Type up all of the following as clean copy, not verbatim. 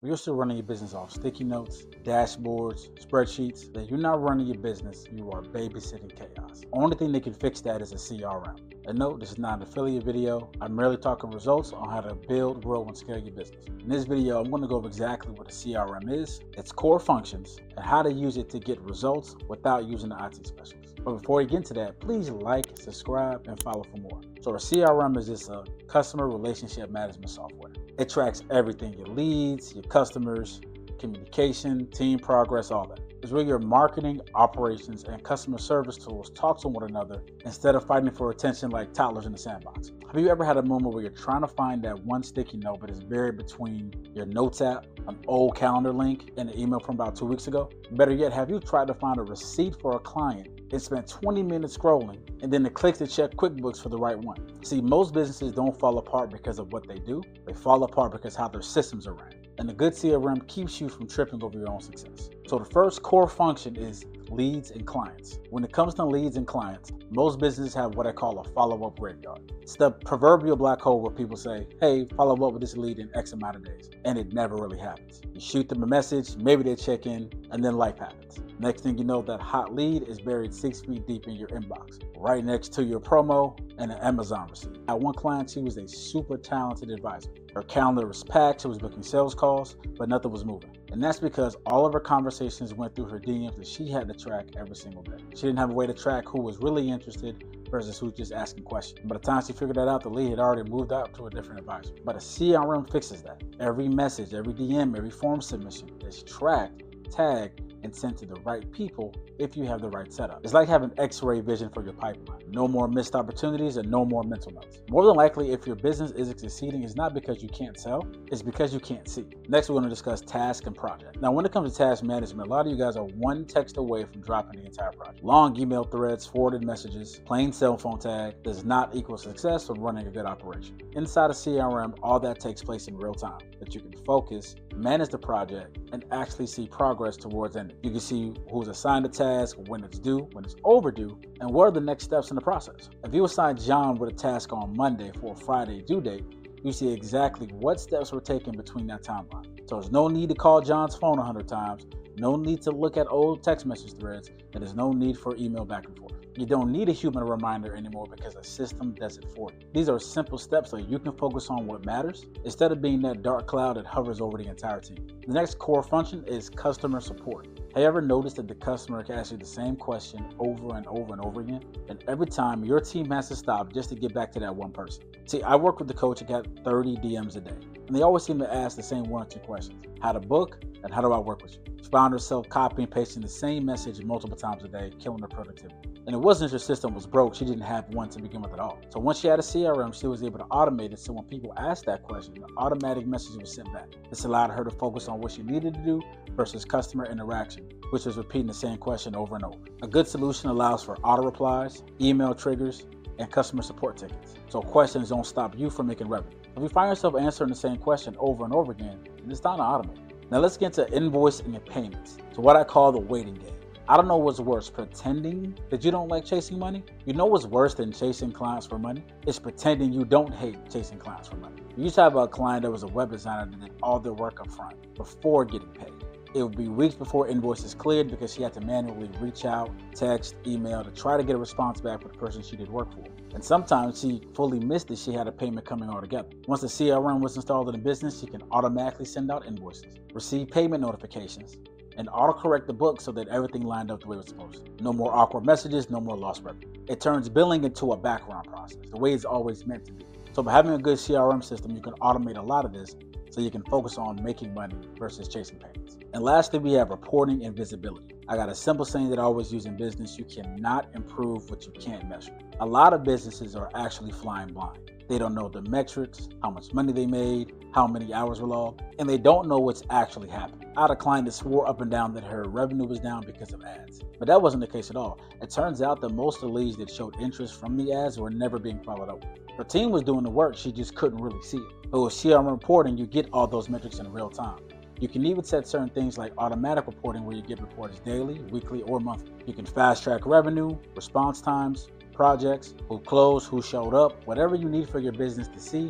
You're still running your business off sticky notes, dashboards, spreadsheets, then you're not running your business, you are babysitting chaos. Only thing that can fix that is a CRM. And no, this is not an affiliate video. I'm merely talking results on how to build, grow, and scale your business. In this video, I'm going to go over exactly what a CRM is, its core functions, and how to use it to get results without using the IT specialist. But before we get into that, please like, subscribe, and follow for more. So a CRM is just a customer relationship management software. It tracks everything, your leads, your customers, communication, team progress, all that. It's where your marketing, operations, and customer service tools talk to one another instead of fighting for attention like toddlers in the sandbox. Have you ever had a moment where you're trying to find that one sticky note but it's buried between your notes app, an old calendar link, and an email from about 2 weeks ago? Better yet, have you tried to find a receipt for a client and spent 20 minutes scrolling and then click to check QuickBooks for the right one? See, most businesses don't fall apart because of what they do. They fall apart because how their systems are ran. And a good CRM keeps you from tripping over your own success. So the first core function is leads and clients. When it comes to leads and clients, most businesses have what I call a follow-up graveyard. It's the proverbial black hole where people say, hey, follow up with this lead in X amount of days. And it never really happens. You shoot them a message, maybe they check in, and then life happens. Next thing you know, that hot lead is buried 6 feet deep in your inbox, right next to your promo and an Amazon receipt. I had one client, she was a super talented advisor. Her calendar was packed, she was booking sales calls, but nothing was moving. And that's because all of her conversations went through her DMs that she had to track every single day. She didn't have a way to track who was really interested versus who's just asking questions. By the time she figured that out, the lead had already moved out to a different advisor. But a CRM fixes that. Every message, every DM, every form submission is tracked, tagged, and sent to the right people if you have the right setup. It's like having X-ray vision for your pipeline. No more missed opportunities and no more mental notes. More than likely, if your business isn't succeeding, it's not because you can't sell, it's because you can't see. Next, we're going to discuss task and project. Now, when it comes to task management, a lot of you guys are one text away from dropping the entire project. Long email threads, forwarded messages, plain cell phone tag does not equal success when running a good operation. Inside of CRM, all that takes place in real time, that you can focus, manage the project, and actually see progress towards ending. You can see who's assigned a task, when it's due, when it's overdue, and what are the next steps in the process. If you assign John with a task on Monday for a Friday due date, you see exactly what steps were taken between that timeline. So there's no need to call John's phone 100 times, no need to look at old text message threads, and there's no need for email back and forth. You don't need a human reminder anymore because a system does it for you. These are simple steps so you can focus on what matters instead of being that dark cloud that hovers over the entire team. The next core function is customer support. Have you ever noticed that the customer can ask you the same question over and over and over again? And every time your team has to stop just to get back to that one person. See, I work with the coach that got 30 DMs a day, and they always seem to ask the same 1 or 2 questions. How to book and how do I work with you? She found herself copying and pasting the same message multiple times a day, killing her productivity. And it wasn't her system was broke, she didn't have one to begin with at all. So once she had a CRM, she was able to automate it so when people asked that question, the automatic message was sent back. This allowed her to focus on what she needed to do versus customer interaction, which was repeating the same question over and over. A good solution allows for auto replies, email triggers, and customer support tickets. So questions don't stop you from making revenue. If you find yourself answering the same question over and over again, then it's time to automate. Now let's get into invoicing and payments. So what I call the waiting game. I don't know what's worse, pretending that you don't like chasing money. You know what's worse than chasing clients for money? It's pretending you don't hate chasing clients for money. You used to have a client that was a web designer that did all their work up front before getting paid. It would be weeks before invoices cleared because she had to manually reach out, text, email to try to get a response back for the person she did work for. And sometimes she fully missed that she had a payment coming altogether. Once the CRM was installed in the business, she can automatically send out invoices, receive payment notifications, and autocorrect the book so that everything lined up the way it was supposed to. No more awkward messages, no more lost revenue. It turns billing into a background process, the way it's always meant to be. So by having a good CRM system, you can automate a lot of this so you can focus on making money versus chasing payments. And lastly, we have reporting and visibility. I got a simple saying that I always use in business: you cannot improve what you can't measure. A lot of businesses are actually flying blind. They don't know the metrics, how much money they made, how many hours were logged, and they don't know what's actually happening. I had a client that swore up and down that her revenue was down because of ads, but that wasn't the case at all. It turns out that most of the leads that showed interest from the ads were never being followed up with. Her team was doing the work, she just couldn't really see it. But with CRM reporting, you get all those metrics in real time. You can even set certain things like automatic reporting where you get reports daily, weekly, or monthly. You can fast track revenue, response times, projects, who closed, who showed up, whatever you need for your business to see.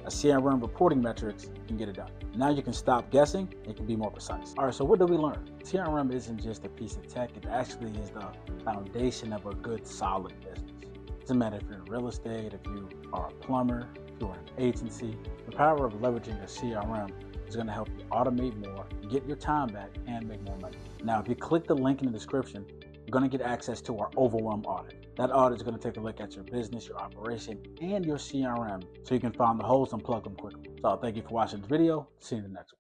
a CRM reporting metrics can get it done. Now you can stop guessing and can be more precise. All right, so what did we learn? CRM isn't just a piece of tech, it actually is the foundation of a good, solid business. It doesn't matter if you're in real estate, if you are a plumber, if you're an agency, the power of leveraging your CRM is going to help you automate more, get your time back, and make more money. Now, if you click the link in the description, you're going to get access to our overwhelm audit. That audit is going to take a look at your business, your operation, and your CRM so you can find the holes and plug them quickly. So thank you for watching this video. See you in the next one.